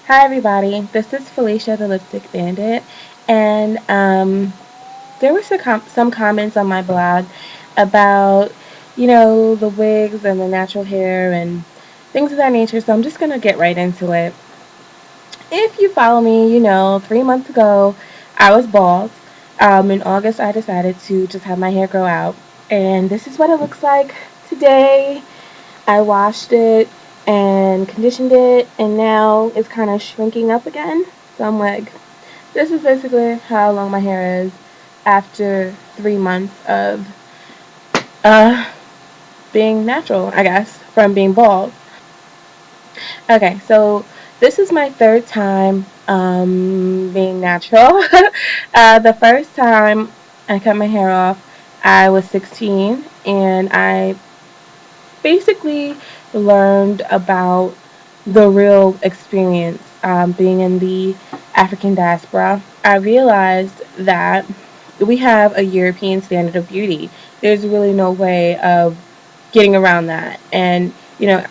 Hi, everybody. This is Felicia, the Lipstick Bandit, and there were some comments on my blog about, the wigs and the natural hair and things of that nature. So I'm just gonna get right into it. If you follow me, 3 months ago I was bald. In August, I decided to just have my hair grow out, and this is what it looks like today. I washed it and conditioned it, and now it's kind of shrinking up again. So I'm like, this is basically how long my hair is after 3 months of uh, being natural, I guess, from being bald. Okay, so this is my third time being natural. The first time I cut my hair off, I was 16, and I basically learned about the real experience being in the African diaspora. I realized that we have a European standard of beauty. There's really no way of getting around that. And,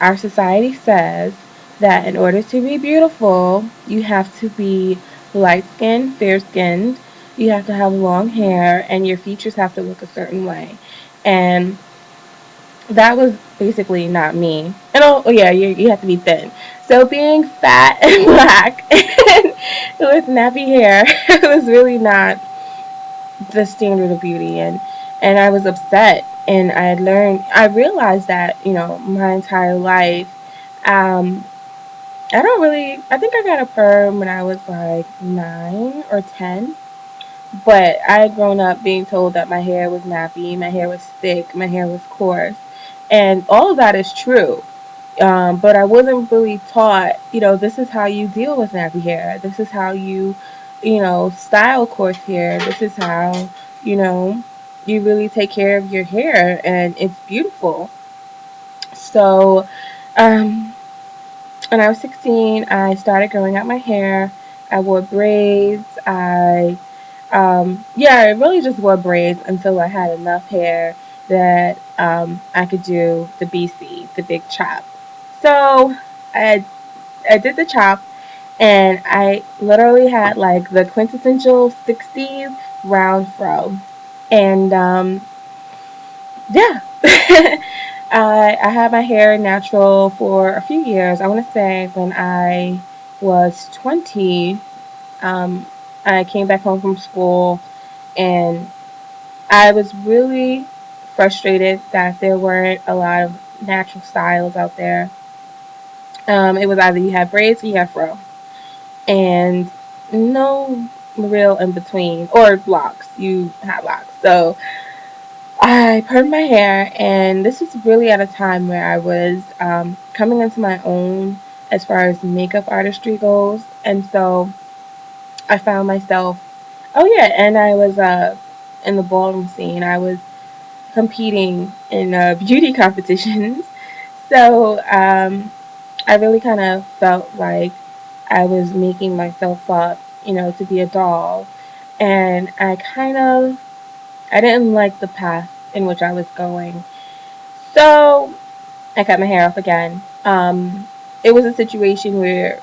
our society says that in order to be beautiful, you have to be light skinned, fair skinned, you have to have long hair, and your features have to look a certain way. And that was basically not me. And yeah, you have to be thin. So being fat and black and with nappy hair was really not the standard of beauty, and I was upset. And I realized that my entire life. Um, I think I got a perm when I was like 9 or 10. But I had grown up being told that my hair was nappy, my hair was thick, my hair was coarse, and all of that is true. But I wasn't really taught, this is how you deal with nappy hair. This is how style coarse hair. This is how, you know, you really take care of your hair, and it's beautiful. So, um, when I was 16, I started growing out my hair. I wore braids. I really just wore braids until I had enough hair that I could do the BC, the big chop. So I, I did the chop, and I literally had like the quintessential 60s round fro. And yeah, I had my hair natural for a few years. I want to say when I was 20, um, I came back home from school, and I was really frustrated that there weren't a lot of natural styles out there. It was either you have braids or you have fro, and no real in between, or locks. You had locks. So I permed my hair, and this was really at a time where I was coming into my own as far as makeup artistry goes, and so I found myself. Oh yeah, and I was in the ballroom scene. I was competing in beauty competitions. So I really kind of felt like I was making myself up, to be a doll. And I didn't like the path in which I was going. So I cut my hair off again. It was a situation where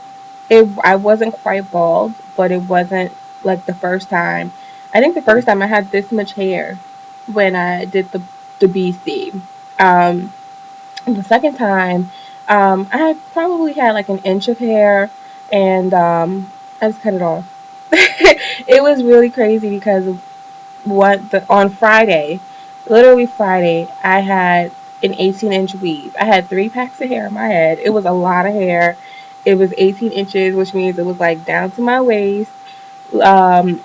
I wasn't quite bald, but it wasn't like the first time. I think the first time I had this much hair when I did the BC. Um, the second time, I probably had like an inch of hair, and I just cut it off. It was really crazy because on Friday, literally Friday, I had an 18-inch weave. I had 3 packs of hair in my head. It was a lot of hair. It was 18 inches, which means it was like down to my waist. And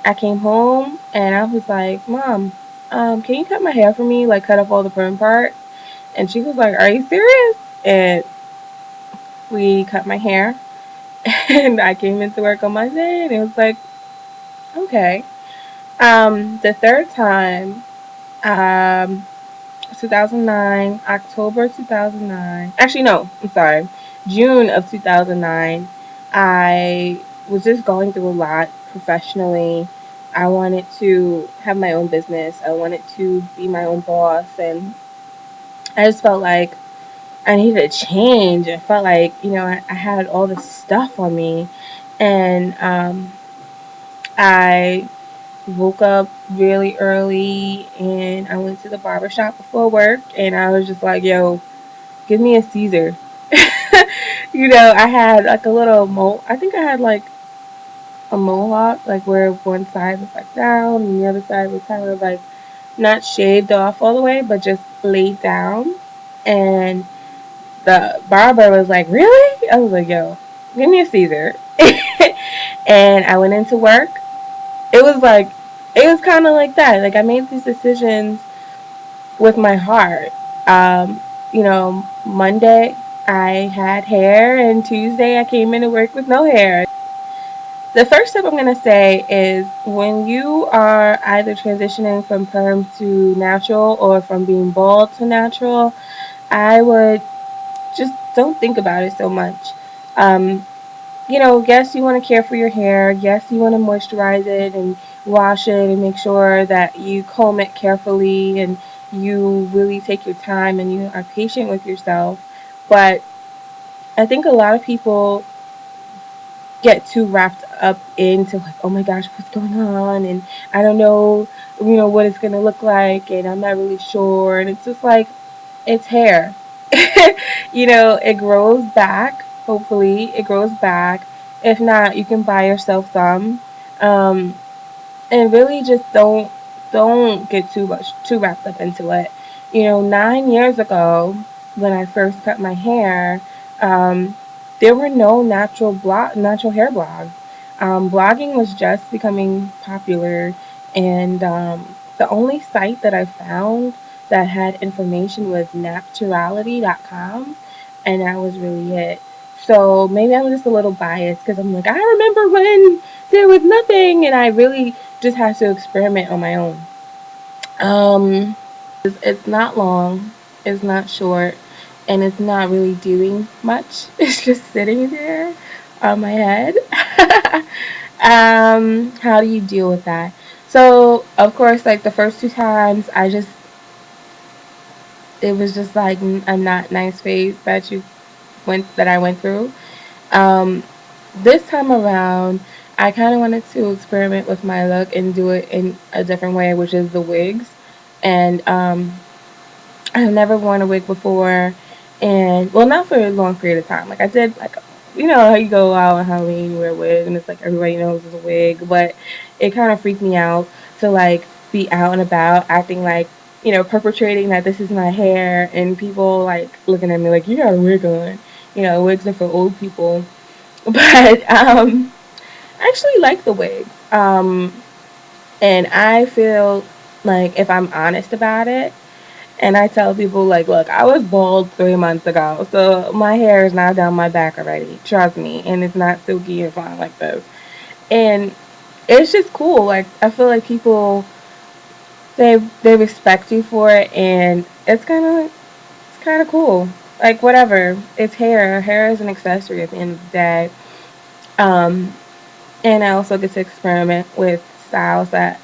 I came home and I was like, Mom, can you cut my hair for me? Like, cut off all the perm parts. And she was like, Are you serious? And we cut my hair. And I came into work on Monday, and it was like, okay. The third time, um, 2009, October 2009. Actually, no, I'm sorry. June of 2009. I was just going through a lot professionally. I wanted to have my own business. I wanted to be my own boss, and I just felt like I needed a change. I felt like, I had all this stuff on me. And I woke up really early and I went to the barber shop before work and I was just like, yo, give me a Caesar. I had like a little I think I had like a mohawk, like where one side was like down and the other side was kind of like not shaved off all the way, but just laid down. And the barber was like, really? I was like, yo, give me a Caesar. And I went into work. It was like, it was kind of like that. Like I made these decisions with my heart. Monday I had hair, and Tuesday I came into work with no hair. The first step I'm going to say is when you are either transitioning from perm to natural or from being bald to natural, I would just don't think about it so much. Um, yes, you want to care for your hair. Yes, you want to moisturize it and wash it and make sure that you comb it carefully and you really take your time and you are patient with yourself. But I think a lot of people get too wrapped up into like, oh my gosh, what's going on? And I don't know, what it's going to look like. And I'm not really sure. And it's just like, it's hair. It grows back. Hopefully, it grows back. If not, you can buy yourself some. Um, and really just don't get too wrapped up into it. 9 years ago when I first cut my hair, um, there were no natural hair blogs. Blogging was just becoming popular, and the only site that I found that had information was naturality.com, and that was really it. So maybe I'm just a little biased because I'm like, I remember when there was nothing, and I really just had to experiment on my own. It's not long, it's not short, and it's not really doing much. It's just sitting there on my head. How do you deal with that? So, of course, like the first two times, it was just like a not nice phase that I went through. Um, this time around, I kind of wanted to experiment with my look and do it in a different way, which is the wigs. And I've never worn a wig before, and well, not for a long period of time. Like I did, like how you go out on Halloween, you wear a wig, and it's like everybody knows it's a wig. But it kind of freaked me out to like be out and about, acting like perpetrating that this is my hair, and people like looking at me like you got a wig on. Wigs are for old people. But I actually like the wigs. And I feel like if I'm honest about it, and I tell people like, look, I was bald 3 months ago, so my hair is not down my back already. Trust me, and it's not silky and fine like this. And it's just cool. Like I feel like people they respect you for it, and it's kind of cool. Like whatever, it's hair. Hair is an accessory at the end of the day. Um, and I also get to experiment with styles that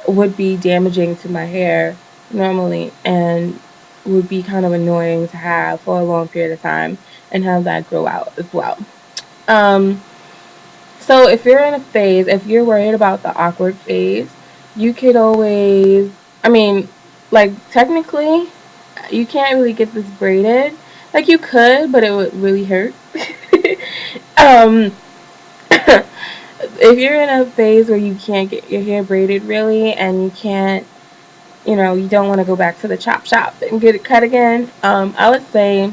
would be damaging to my hair normally and would be kind of annoying to have for a long period of time and have that grow out as well. Um, so if you're worried about the awkward phase, you could always, I mean, like technically, you can't really get this braided. Like you could, but it would really hurt. um, if you're in a phase where you can't get your hair braided really and you can't you don't want to go back to the chop shop and get it cut again, I would say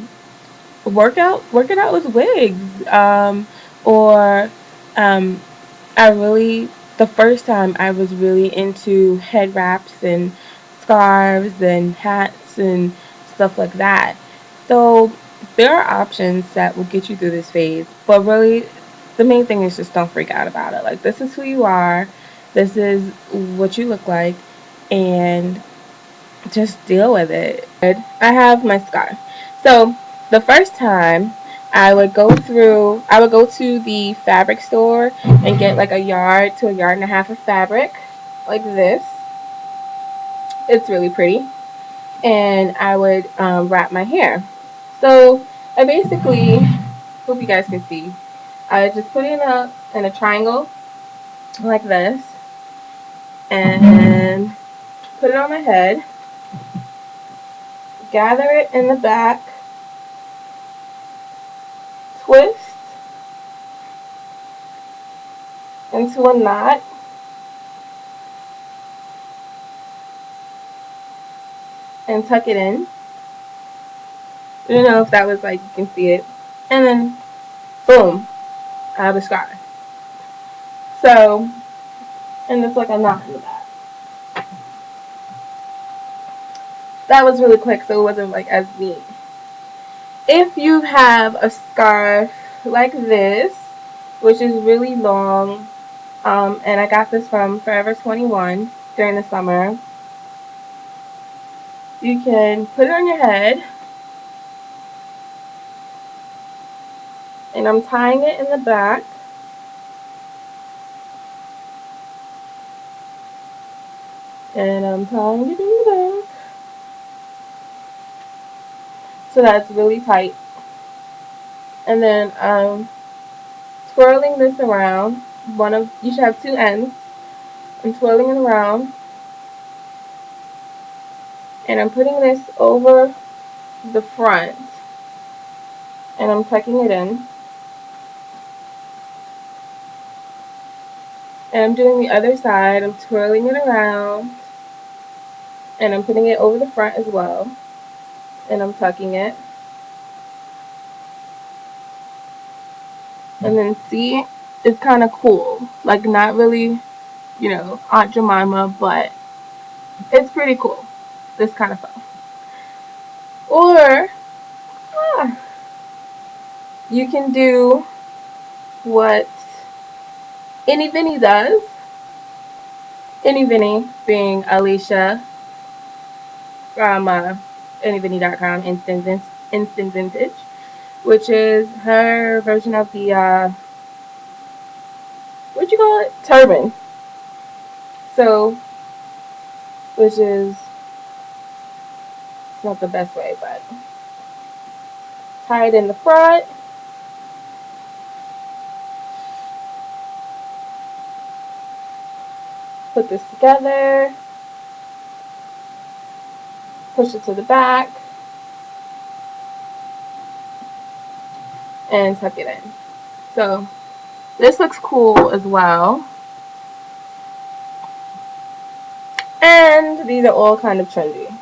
work it out with wigs. Or um, I really, the first time I was really into head wraps and scarves and hats and stuff like that. So there are options that will get you through this phase, but really the main thing is just don't freak out about it. Like this is who you are, this is what you look like, and just deal with it. I have my scarf. So the first time I would go to the fabric store and get like a yard to a yard and a half of fabric, like this. It's really pretty. And I would wrap my hair. So I basically, hope you guys can see, I just put it in a triangle like this and put it on my head, gather it in the back, twist into a knot, and tuck it in. I don't know if that was like, you can see it. And then, boom, I have a scar. So, and it's like a knot in the back. That was really quick, so it wasn't like as neat. If you have a scarf like this, which is really long, and I got this from Forever 21 during the summer, you can put it on your head, and I'm tying it in the back. And I'm tying it in the back. So that's really tight. And then I'm twirling this around. You should have two ends. I'm twirling it around. And I'm putting this over the front. And I'm tucking it in. And I'm doing the other side. I'm twirling it around. And I'm putting it over the front as well. And I'm tucking it. And then see, it's kind of cool. Like, not really, Aunt Jemima, but it's pretty cool. This kind of stuff. Or, you can do what Any Vinny does. Any Vinny being Alicia from anyvinny.com, Instant Vintage, which is her version of the, what'd you call it? Turban. So, which is, it's not the best way, but tie it in the front. Put this together. Push it to the back. And tuck it in. So, this looks cool as well. And these are all kind of trendy.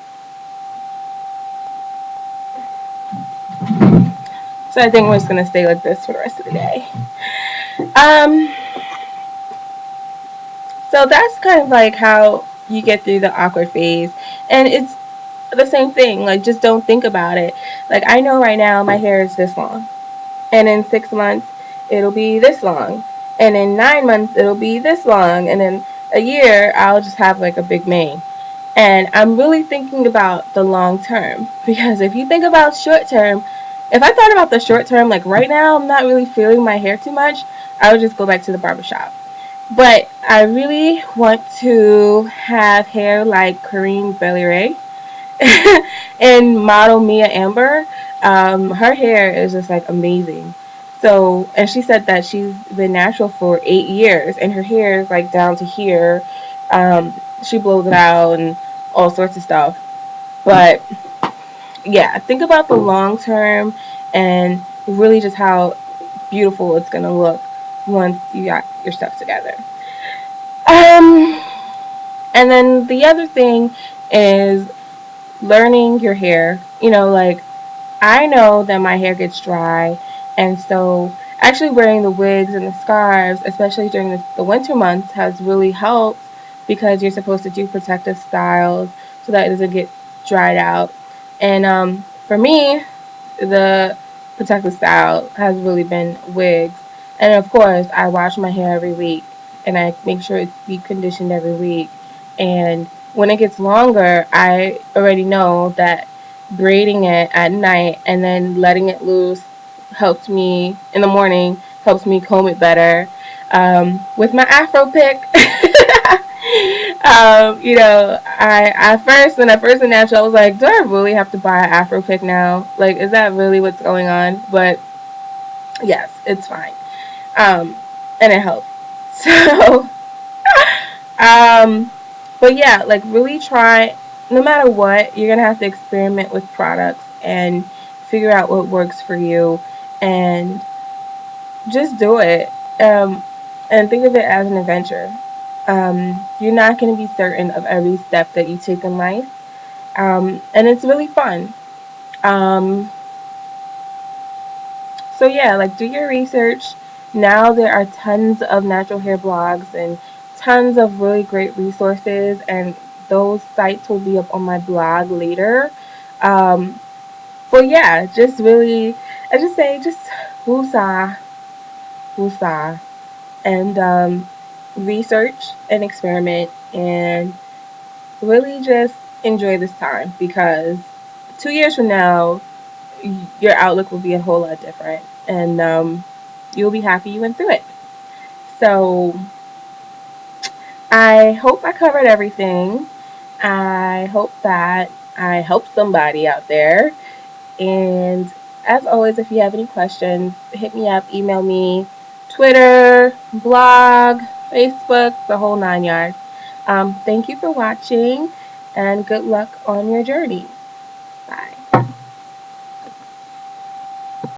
So I think we're just going to stay like this for the rest of the day. So that's kind of like how you get through the awkward phase. And it's the same thing. Like, just don't think about it. Like, I know right now my hair is this long. And in 6 months, it'll be this long. And in 9 months, it'll be this long. And in a year, I'll just have like a big mane. And I'm really thinking about the long term. Because if you think about short term, if I thought about the short term, like right now, I'm not really feeling my hair too much, I would just go back to the barbershop. But I really want to have hair like Corinne Bailey and model Mia Amber. Her hair is just like amazing. So, and she said that she's been natural for 8 years, and her hair is like down to here. She blows it out and all sorts of stuff. But yeah, think about the long term and really just how beautiful it's gonna look once you got your stuff together. Um, and then the other thing is learning your hair. Like I know that my hair gets dry, and so actually wearing the wigs and the scarves, especially during the winter months, has really helped because you're supposed to do protective styles so that it doesn't get dried out. And for me, the protective style has really been wigs. And of course, I wash my hair every week and I make sure it's deep conditioned every week. And when it gets longer, I already know that braiding it at night and then letting it loose helps me in the morning, helps me comb it better. With my Afro pick, I at first when I first went natural, I was like, do I really have to buy an Afro pick now? Like, is that really what's going on? But yes, it's fine. Um, and it helps. So, um, but yeah, like really try. No matter what, you're gonna have to experiment with products and figure out what works for you, and just do it. And think of it as an adventure. You're not going to be certain of every step that you take in life, and it's really fun. Um, so yeah, like do your research. Now there are tons of natural hair blogs and tons of really great resources, and those sites will be up on my blog later. Um, but yeah, just really, I just say just woosah, woosah, and research and experiment and really just enjoy this time because 2 years from now, your outlook will be a whole lot different, and you'll be happy you went through it. So I hope I covered everything. I hope that I helped somebody out there. And as always, if you have any questions, hit me up, email me, Twitter, blog, Facebook, the whole 9 yards. Thank you for watching and good luck on your journey. Bye.